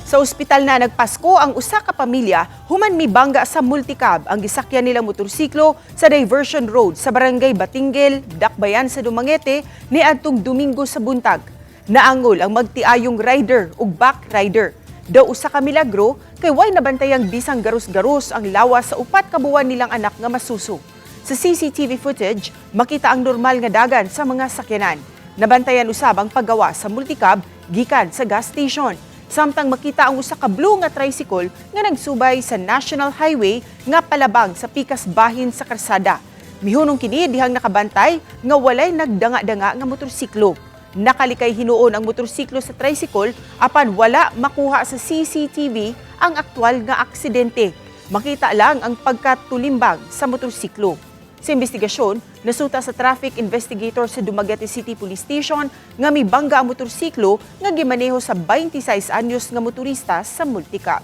Sa ospital na nagpasko ang usa ka pamilya human mibangga sa multicab ang gisakyan nilang motorsiklo sa Diversion Road sa Barangay Batingel, Dakbayan sa Dumanguete niadtong Domingo sa buntag. Naangol ang magtiayong rider ug back rider. Daw usa ka milagro kay way nabantayang bisang garus-garus ang lawas sa 4 ka buwan nilang anak nga masuso. Sa CCTV footage, makita ang normal nga dagan sa mga sakyanan. Nabantayan usab ang paggawa sa multicab gikan sa gas station. Samtang makita ang usa ka blue nga tricycle nga nagsubay sa National Highway nga palabang sa pikas bahin sa karsada. Mihunong kini dihang nakabantay nga walay nagdanga-danga nga motorsiklo. Nakalikay hinuon ang motorsiklo sa tricycle apan wala makuha sa CCTV ang aktwal nga aksidente. Makita lang ang pagkatulimbang sa motorsiklo. Sa investigasyon, nasuta sa traffic investigator sa Dumaguete City Police Station nga mibangga ang motorsiklo nga gimaneho sa 26 anyos nga motorista sa multicab.